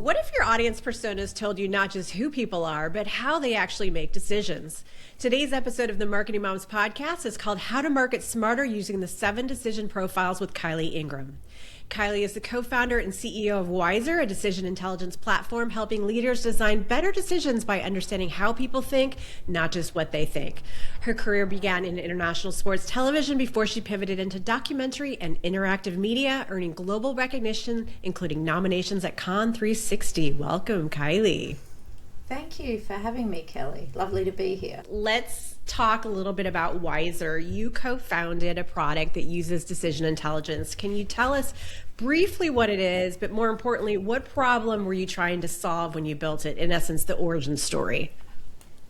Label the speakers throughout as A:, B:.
A: What if your audience personas told you not just who people are, but how they actually make decisions? Today's episode of the Marketing Moms podcast is called How to Market Smarter Using the 7 Decision Profiles with Kylee Ingram. Kylee is the co-founder and CEO of Wiser, a decision intelligence platform helping leaders design better decisions by understanding how people think, not just what they think. Her career began in international sports television before she pivoted into documentary and interactive media, earning global recognition, including nominations at Cannes 360. Welcome, Kylee.
B: Thank you for having me, Kelly. Lovely to be here.
A: Let's talk a little bit about Wiser. You co-founded a product that uses decision intelligence. Can you tell us briefly what it is, but more importantly, what problem were you trying to solve when you built it? In essence, the origin story.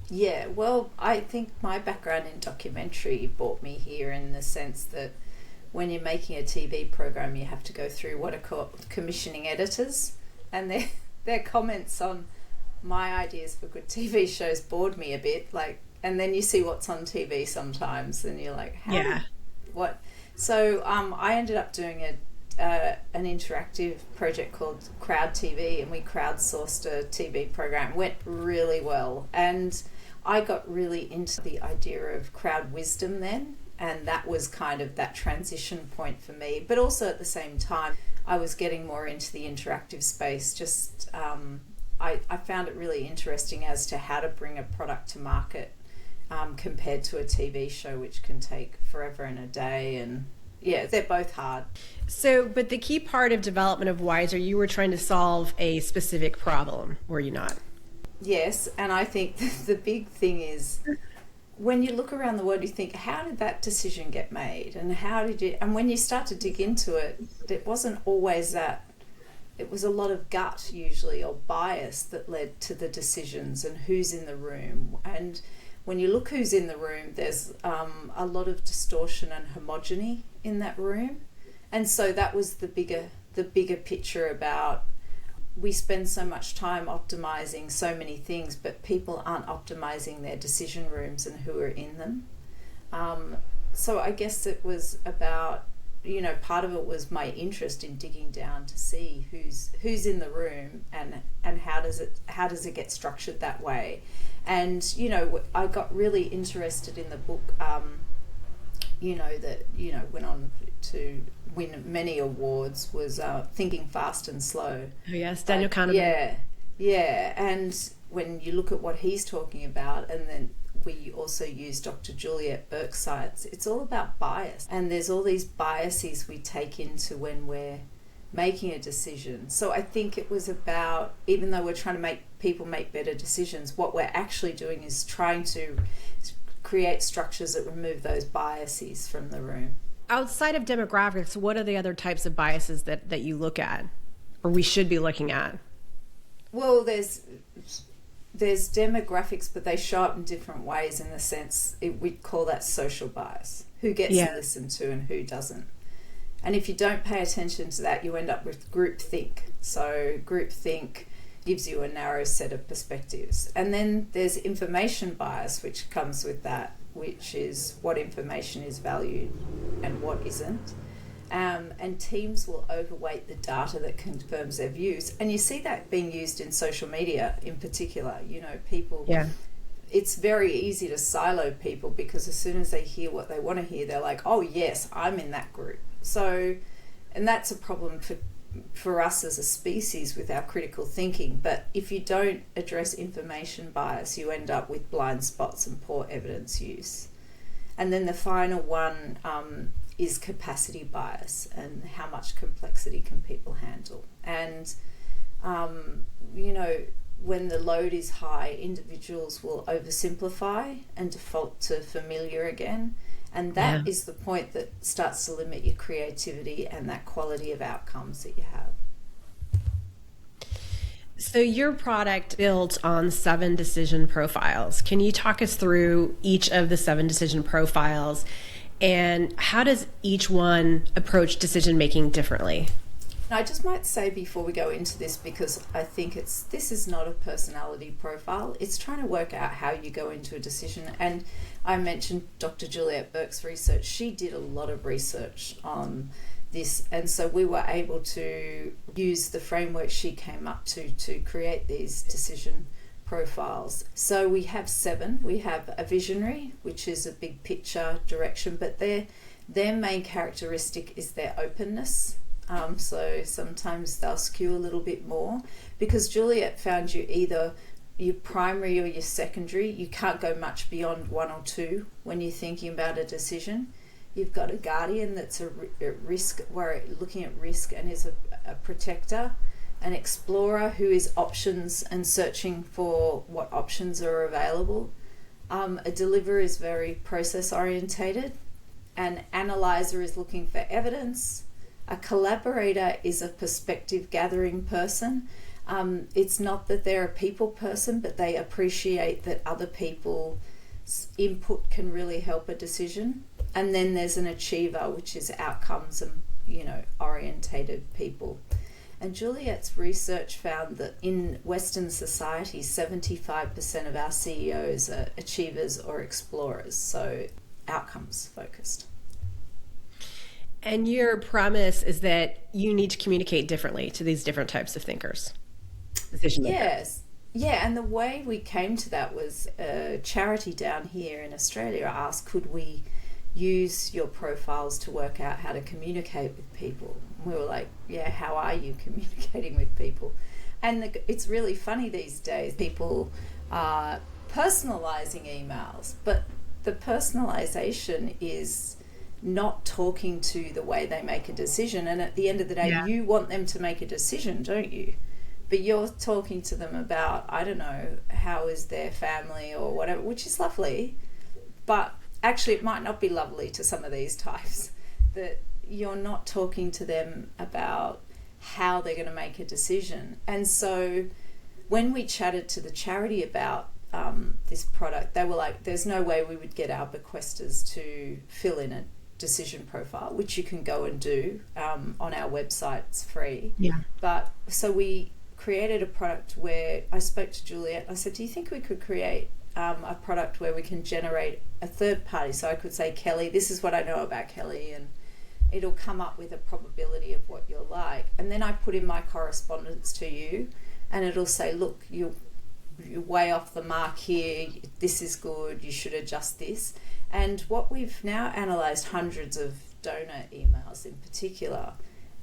B: Yeah, well, I think my background in documentary brought me here in the sense that when you're making a TV program, you have to go through what are called commissioning editors, and their comments on my ideas for good TV shows bored me a bit. And then you see what's on TV sometimes, and you're like, what? So I ended up doing an interactive project called Crowd TV, and we crowdsourced a TV program. It went really well, and I got really into the idea of crowd wisdom then, and that was kind of that transition point for me. But also at the same time, I was getting more into the interactive space. I found it really interesting as to how to bring a product to market compared to a TV show, which can take forever and a day. And yeah, they're both hard.
A: So, but the key part of development of Wiser, you were trying to solve a specific problem, were you not?
B: Yes, and I think the big thing is when you look around the world, you think, how did that decision get made? And when you start to dig into it, it wasn't always that. It was a lot of gut usually, or bias, that led to the decisions and who's in the room. And when you look who's in the room, there's a lot of distortion and homogeny in that room. And so that was the bigger picture about we spend so much time optimizing so many things, but people aren't optimizing their decision rooms and who are in them. So I guess it was about, part of it was my interest in digging down to see who's in the room and how does it get structured that way. And I got really interested in the book that went on to win many awards was Thinking Fast and Slow.
A: Oh yes, Daniel Kahneman.
B: Yeah, and when you look at what he's talking about, and then we also use Dr. Juliet Burke's science, it's all about bias. And there's all these biases we take into when we're making a decision. So I think it was about, even though we're trying to make people make better decisions, what we're actually doing is trying to create structures that remove those biases from the room.
A: Outside of demographics, what are the other types of biases that you look at, or we should be looking at?
B: Well, there's demographics, but they show up in different ways in the sense, we'd call that social bias. Who gets listened to and who doesn't. And if you don't pay attention to that, you end up with groupthink. So groupthink gives you a narrow set of perspectives. And then there's information bias, which comes with that, which is what information is valued and what isn't. And teams will overweight the data that confirms their views. And you see that being used in social media in particular. People, it's very easy to silo people because as soon as they hear what they want to hear, they're like, oh yes, I'm in that group. So, and that's a problem for us as a species with our critical thinking. But if you don't address information bias, you end up with blind spots and poor evidence use. And then the final one is capacity bias, and how much complexity can people handle. And, when the load is high, individuals will oversimplify and default to familiar again. And that is the point that starts to limit your creativity and that quality of outcomes that you have.
A: So your product builds on 7 decision profiles. Can you talk us through each of the 7 decision profiles, and how does each one approach decision making differently?
B: I just might say before we go into this, because I think this is not a personality profile. It's trying to work out how you go into a decision. And I mentioned Dr. Juliet Burke's research. She did a lot of research on this. And so we were able to use the framework she came up to create these decision profiles. So we have 7. We have a visionary, which is a big picture direction, but their main characteristic is their openness. So sometimes they'll skew a little bit more, because Juliet found you either your primary or your secondary. You can't go much beyond 1 or 2 when you're thinking about a decision. You've got a guardian that's at risk, looking at risk and is a protector, an explorer who is options and searching for what options are available. A deliverer is very process orientated. An analyzer is looking for evidence. A collaborator is a perspective gathering person. It's not that they're a people person, but they appreciate that other people's input can really help a decision. And then there's an achiever, which is outcomes and, orientated people. And Juliet's research found that in Western society, 75% of our CEOs are achievers or explorers, so outcomes focused.
A: And your premise is that you need to communicate differently to these different types of thinkers, decision makers.
B: Yes. Yeah, and the way we came to that was a charity down here in Australia asked, could we use your profiles to work out how to communicate with people? And we were like, yeah, how are you communicating with people? And it's really funny these days. People are personalizing emails, but the personalization is not talking to the way they make a decision. And at the end of the day, you want them to make a decision, don't you? But you're talking to them about, I don't know, how is their family or whatever, which is lovely. But actually, it might not be lovely to some of these types, that you're not talking to them about how they're going to make a decision. And so when we chatted to the charity about this product, they were like, there's no way we would get our bequesters to fill in a decision profile, which you can go and do on our website. It's free.
A: Yeah.
B: But so we created a product where I spoke to Juliet. I said, do you think we could create a product where we can generate a third party? So I could say, Kylee, this is what I know about Kylee, and it'll come up with a probability of what you're like. And then I put in my correspondence to you, and it'll say, look, you're way off the mark here. This is good. You should adjust this. And what we've now analysed hundreds of donor emails in particular,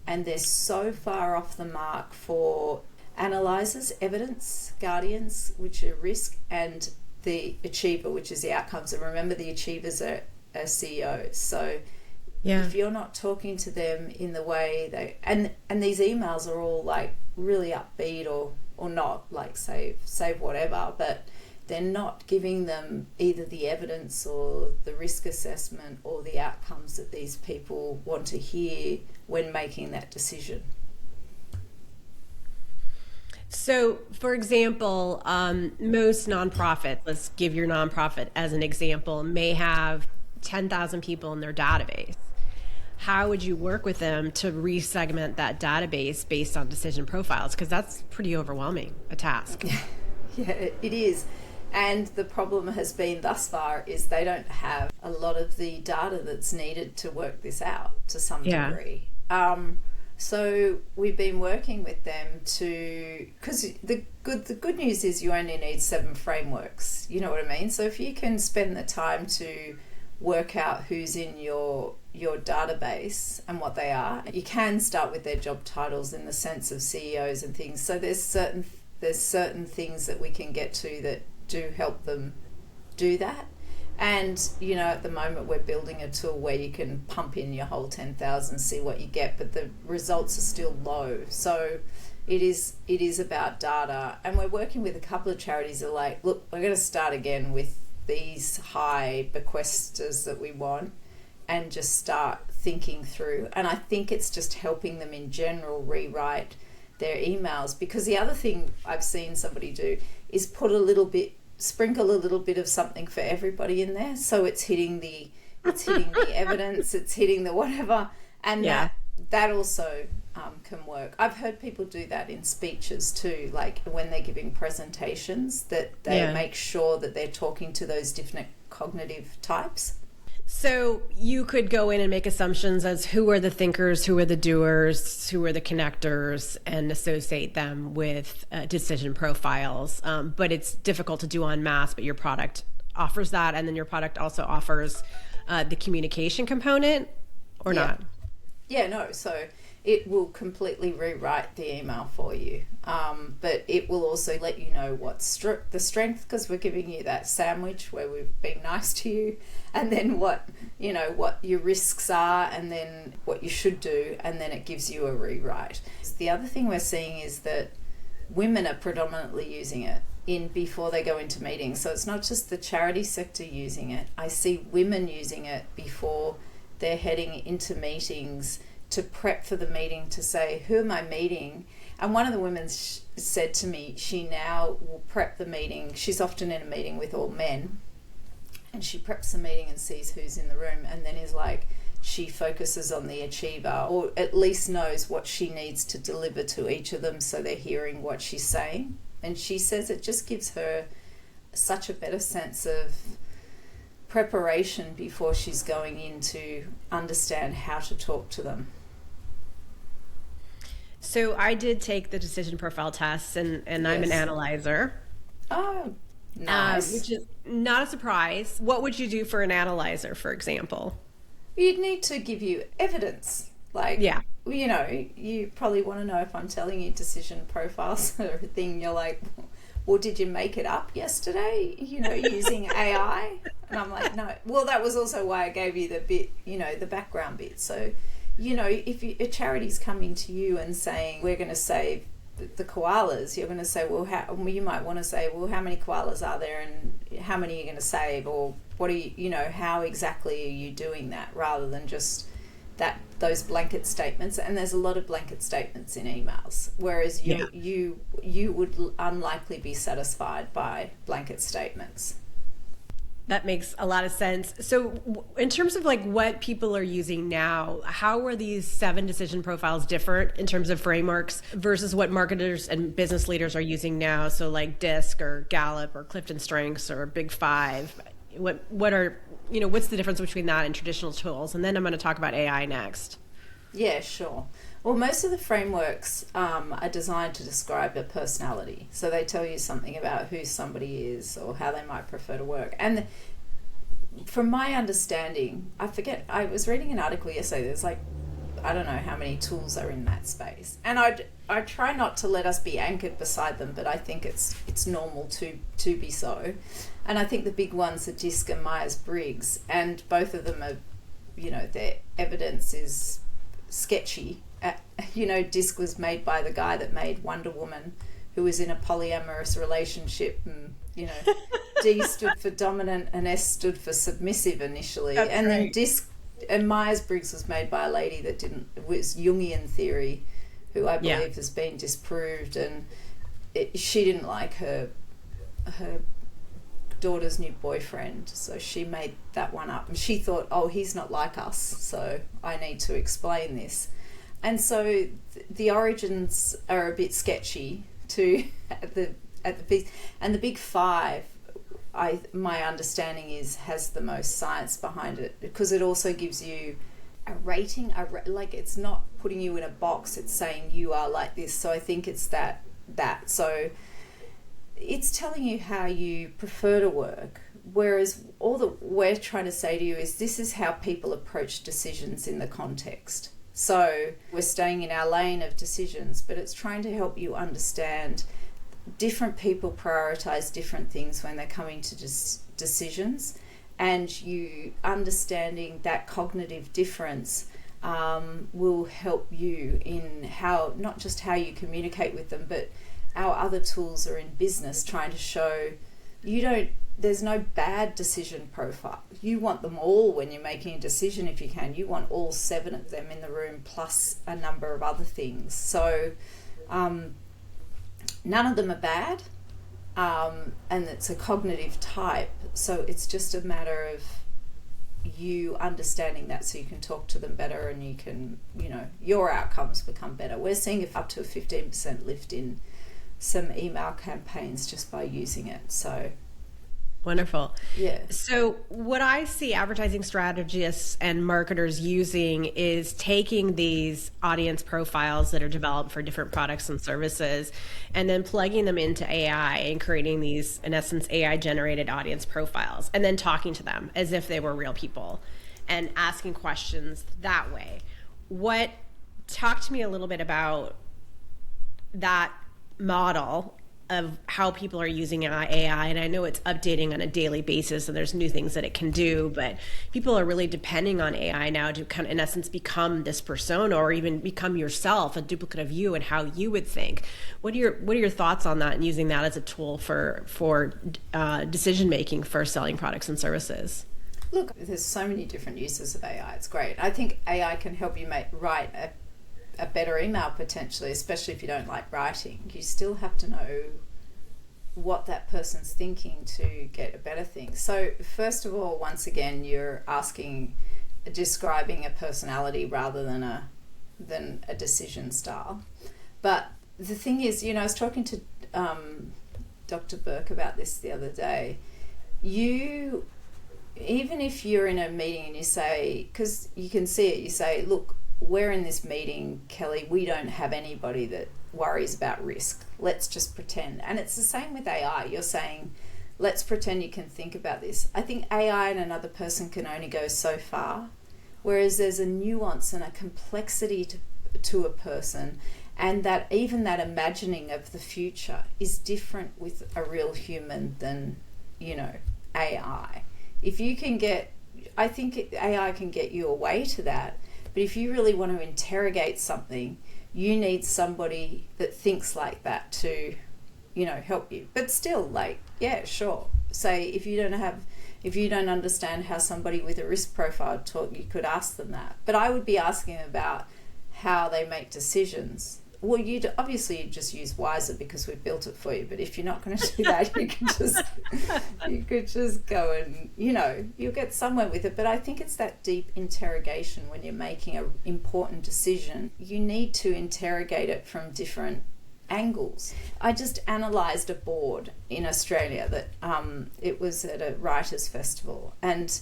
B: and they're so far off the mark for analysers, evidence, guardians, which are risk, and the achiever, which is the outcomes. And remember, the achievers are CEOs. So if you're not talking to them in the way they... And these emails are all like really upbeat or not, like save whatever, but they're not giving them either the evidence or the risk assessment or the outcomes that these people want to hear when making that decision.
A: So, for example, most nonprofits, let's give your nonprofit as an example, may have 10,000 people in their database. How would you work with them to resegment that database based on decision profiles? Because that's pretty overwhelming, a task.
B: Yeah, it is. And the problem has been thus far is they don't have a lot of the data that's needed to work this out to some degree. So we've been working with them because the good news is you only need 7 frameworks. You know what I mean? So if you can spend the time to work out who's in your database and what they are, you can start with their job titles in the sense of CEOs and things. So there's certain things that we can get to that do help them do that. And, at the moment we're building a tool where you can pump in your whole 10,000, see what you get, but the results are still low. So it is about data. And we're working with a couple of charities that are like, look, we're going to start again with these high bequesters that we want and just start thinking through. And I think it's just helping them in general rewrite their emails, because the other thing I've seen somebody do is sprinkle a little bit of something for everybody in there, so it's hitting the evidence, it's hitting the whatever, and that also can work. I've heard people do that in speeches too, like when they're giving presentations, that they make sure that they're talking to those different cognitive types.
A: So you could go in and make assumptions as who are the thinkers, who are the doers, who are the connectors, and associate them with decision profiles. But it's difficult to do en masse, but your product offers that. And then your product also offers the communication component or not?
B: Yeah, no. So it will completely rewrite the email for you. But it will also let you know what's the strength, because we're giving you that sandwich where we've been nice to you, and then what your risks are, and then what you should do, and then it gives you a rewrite. The other thing we're seeing is that women are predominantly using it before they go into meetings. So it's not just the charity sector using it. I see women using it before they're heading into meetings to prep for the meeting, to say, who am I meeting? And one of the women said to me, she now will prep the meeting. She's often in a meeting with all men, and she preps the meeting and sees who's in the room, and then is like, she focuses on the achiever, or at least knows what she needs to deliver to each of them, so they're hearing what she's saying. And she says it just gives her such a better sense of preparation before she's going in to understand how to talk to them.
A: So I did take the decision profile test, and I'm an analyzer.
B: Oh, nice.
A: Which is not a surprise. What would you do for an analyzer, for example?
B: You'd need to give you evidence. Like, you probably want to know if I'm telling you decision profiles or a thing. You're like, well, did you make it up yesterday, using AI? And I'm like, no. Well, that was also why I gave you the bit, the background bit. So, if a charity's coming to you and saying, we're going to save the koalas, you're going to say, you might want to say, well, how many koalas are there and how many are you going to save? Or what are you, how exactly are you doing that, rather than just those blanket statements. And there's a lot of blanket statements in emails, whereas you would unlikely be satisfied by blanket statements.
A: That makes a lot of sense. So in terms of like what people are using now, how are these 7 decision profiles different in terms of frameworks versus what marketers and business leaders are using now? So like DISC or Gallup or Clifton Strengths or Big Five. What are, what's the difference between that and traditional tools? And then I'm going to talk about AI next.
B: Yeah, sure. Well, most of the frameworks are designed to describe a personality. So they tell you something about who somebody is or how they might prefer to work. And from my understanding, I was reading an article yesterday, there's like, I don't know how many tools are in that space. And I try not to let us be anchored beside them, but I think it's normal to be so. And I think the big ones are DISC and Myers-Briggs, and both of them are, their evidence is sketchy. DISC was made by the guy that made Wonder Woman, who was in a polyamorous relationship, and D stood for dominant and S stood for submissive initially.
A: That's
B: and
A: right.
B: Then DISC and Myers-Briggs was made by a lady that was Jungian theory, who I believe has been disproved, and she didn't like her daughter's new boyfriend, so she made that one up, and she thought, oh, he's not like us, so I need to explain this. And so the origins are a bit sketchy too at the big, and the Big Five, my understanding has the most science behind it, because it also gives you a rating, like it's not putting you in a box, it's saying you are like this. So I think it's that so it's telling you how you prefer to work, whereas all that we're trying to say to you is this is how people approach decisions in the context. So we're staying in our lane of decisions, but it's trying to help you understand different people prioritize different things when they're coming to decisions, and you understanding that cognitive difference will help you in how, not just how you communicate with them, but our other tools are in business trying to show there's no bad decision profile. You want them all when you're making a decision if you can. You want all 7 of them in the room plus a number of other things. So none of them are bad, and it's a cognitive type. So it's just a matter of you understanding that so you can talk to them better, and you can, your outcomes become better. We're seeing up to a 15% lift in some email campaigns just by using it. So
A: wonderful.
B: Yeah.
A: So what I see advertising strategists and marketers using is taking these audience profiles that are developed for different products and services and then plugging them into AI and creating these, in essence, AI generated audience profiles, and then talking to them as if they were real people and asking questions that way. Talk to me a little bit about that model of how people are using AI. And I know it's updating on a daily basis and there's new things that it can do, but people are really depending on AI now to kind of, in essence, become this persona or even become yourself, a duplicate of you and how you would think. What are your thoughts on that and using that as a tool for decision making for selling products and services?
B: Look, there's so many different uses of AI. It's great. I think AI can help you write a better email potentially, especially if you don't like writing. You still have to know what that person's thinking to get a better thing. So first of all, once again, you're describing a personality rather than a decision style. But the thing is, I was talking to Dr. Burke about this the other day. Even if you're in a meeting and you say, because you can see it, you say, look, we're in this meeting, Kylee, we don't have anybody that worries about risk. Let's just pretend. And it's the same with AI. You're saying, let's pretend you can think about this. I think AI and another person can only go so far, whereas there's a nuance and a complexity to a person, and that even that imagining of the future is different with a real human than, AI. If you can I think AI can get you away to that. But if you really want to interrogate something, you need somebody that thinks like that to, help you. But still, yeah, sure. Say if you don't understand how somebody with a risk profile talk, you could ask them that. But I would be asking about how they make decisions. Well, you just use Wiser because we've built it for you. But if you're not going to do that, you could just go and you'll get somewhere with it. But I think it's that deep interrogation when you're making an important decision. You need to interrogate it from different angles. I just analysed a board in Australia that it was at a writers' festival, and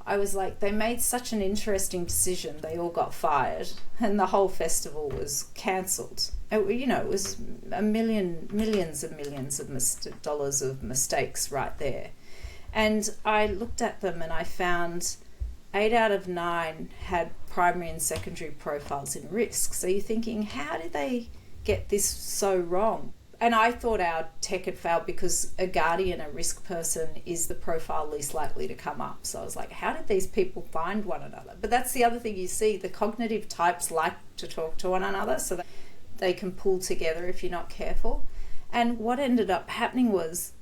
B: I was like, they made such an interesting decision. They all got fired, and the whole festival was cancelled. It was millions and millions of dollars of mistakes right there. And I looked at them, and I found 8 out of 9 had primary and secondary profiles in risk. So you're thinking, how did they get this so wrong? And I thought our tech had failed because a guardian, a risk person, is the profile least likely to come up. So I was like, how did these people find one another? But that's the other thing you see. The cognitive types like to talk to one another so that they can pull together if you're not careful. And what ended up happening was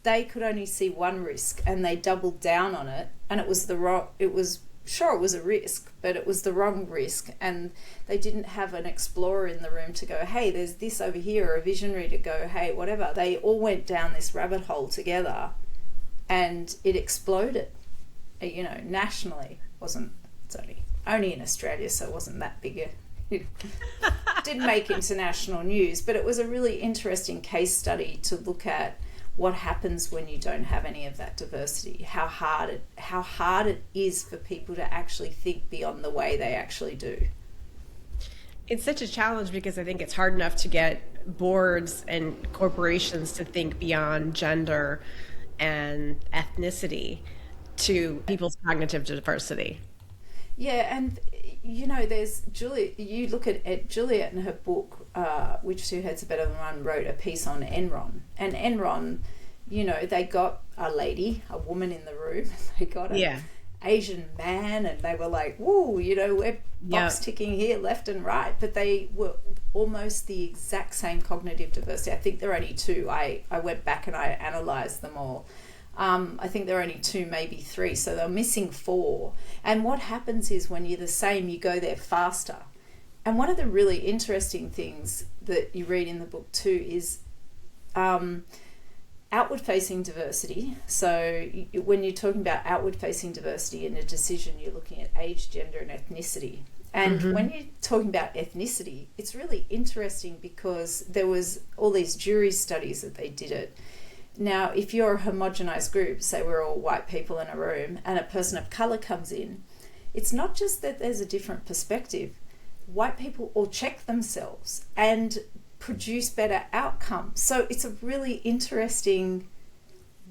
B: they could only see one risk and they doubled down on it. And it was it was a risk, but it was the wrong risk, and they didn't have an explorer in the room to go, hey, there's this over here, or a visionary to go, hey, whatever. They all went down this rabbit hole together, and it exploded. Nationally, it's only in Australia, so it wasn't that big. It didn't make international news, but it was a really interesting case study to look at what happens when you don't have any of that diversity, how hard it is for people to actually think beyond the way they actually do.
A: It's such a challenge because I think it's hard enough to get boards and corporations to think beyond gender and ethnicity to people's cognitive diversity.
B: Yeah, and there's Juliet. You look at Juliet in her book, Which Two Heads Are Better Than One, wrote a piece on Enron. And Enron, they got a woman in the room. They got an Asian man, and they were like, whoa, we're box ticking here left and right. But they were almost the exact same cognitive diversity. I think there are only 2. I went back and I analysed them all. I think there are only 2, maybe 3, so they're missing 4. And what happens is when you're the same, you go there faster. And one of the really interesting things that you read in the book too is outward-facing diversity. So when you're talking about outward-facing diversity in a decision, you're looking at age, gender, and ethnicity. And when you're talking about ethnicity, it's really interesting because there was all these jury studies that they did it. Now, if you're a homogenized group, say we're all white people in a room, and a person of color comes in, it's not just that there's a different perspective. White people all check themselves and produce better outcomes. So it's a really interesting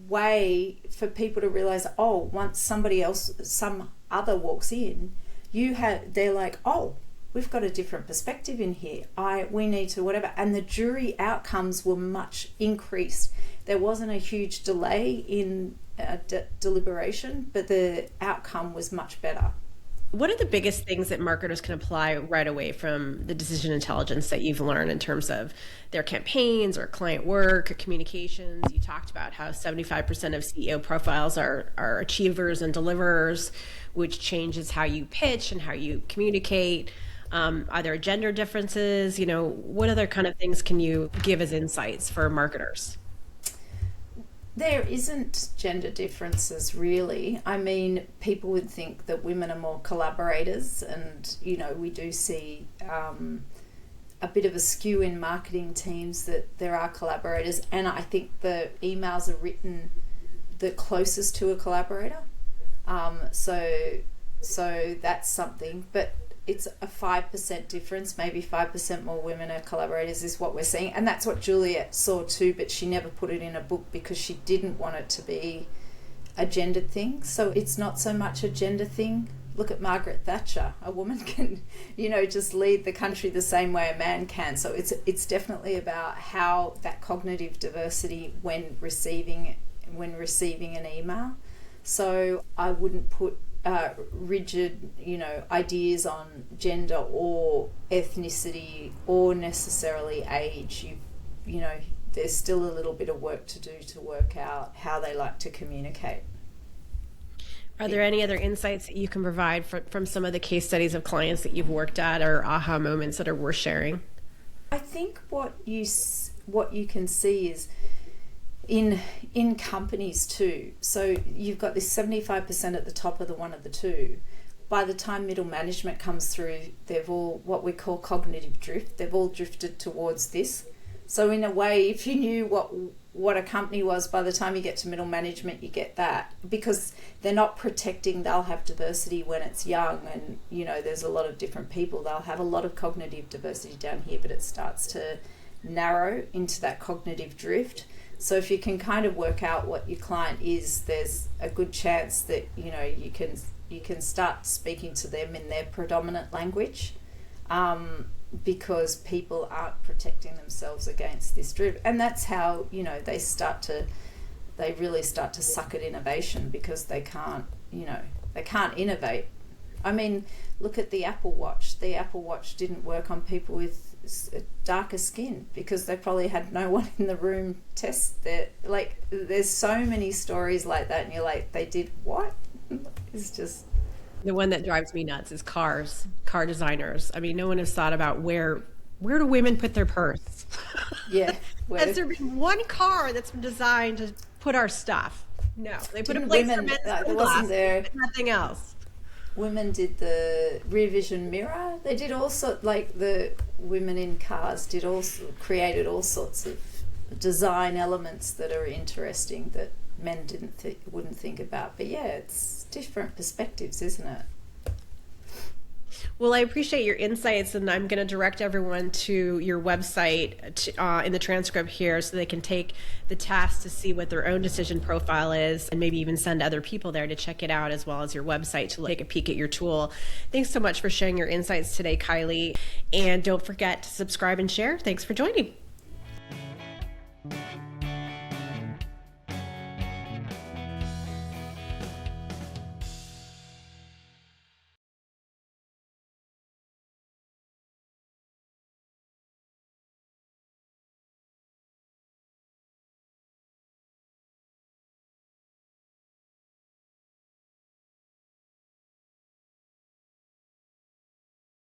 B: way for people to realize, oh, once somebody else, some other walks in, they're like, oh, we've got a different perspective in here. We need to whatever. And the jury outcomes were much increased. There wasn't a huge delay in deliberation, but the outcome was much better.
A: What are the biggest things that marketers can apply right away from the decision intelligence that you've learned in terms of their campaigns or client work or communications? You talked about how 75% of CEO profiles are achievers and deliverers, which changes how you pitch and how you communicate. Are there gender differences? What other kind of things can you give as insights for marketers?
B: There isn't gender differences really. I mean, people would think that women are more collaborators, and we do see a bit of a skew in marketing teams that there are collaborators, and I think the emails are written the closest to a collaborator. So that's something, but it's a 5% difference, maybe 5% more women are collaborators is what we're seeing. And that's what Juliet saw too, but she never put it in a book because she didn't want it to be a gendered thing. So it's not so much a gender thing. Look at Margaret Thatcher. A woman can, just lead the country the same way a man can. So it's definitely about how that cognitive diversity when receiving an email. So I wouldn't put rigid, ideas on gender or ethnicity or necessarily age. There's still a little bit of work to do to work out how they like to communicate.
A: Are there any other insights that you can provide from some of the case studies of clients that you've worked at, or aha moments that are worth sharing?
B: I think what you can see is in companies too. So you've got this 75% at the top of the one of the two. By the time middle management comes through, they've all what we call cognitive drift. They've all drifted towards this. So in a way, if you knew what a company was, by the time you get to middle management, you get that, because they're not protecting. They'll have diversity when it's young, and there's a lot of different people. They'll have a lot of cognitive diversity down here, but it starts to narrow into that cognitive drift. So if you can kind of work out what your client is, there's a good chance that you can start speaking to them in their predominant language, because people aren't protecting themselves against this drift, and that's how they really start to suck at innovation, because they can't innovate. I mean, look at the Apple Watch. The Apple Watch didn't work on people with darker skin because they probably had no one in the room test that. Like, there's so many stories like that, and you're like, they did what? It's just...
A: The one that drives me nuts is car designers. I mean, no one has thought about where do women put their purse?
B: Yeah.
A: Has there been one car that's been designed to put our stuff? No, they put a place for men's sunglasses, but nothing else.
B: Women did the rear vision mirror. They did also, like, the women in cars created all sorts of design elements that are interesting that men wouldn't think about. But yeah, it's different perspectives, isn't it?
A: Well, I appreciate your insights, and I'm going to direct everyone to your website in the transcript here so they can take the task to see what their own decision profile is, and maybe even send other people there to check it out, as well as your website to take a peek at your tool. Thanks so much for sharing your insights today, Kylee. And don't forget to subscribe and share. Thanks for joining.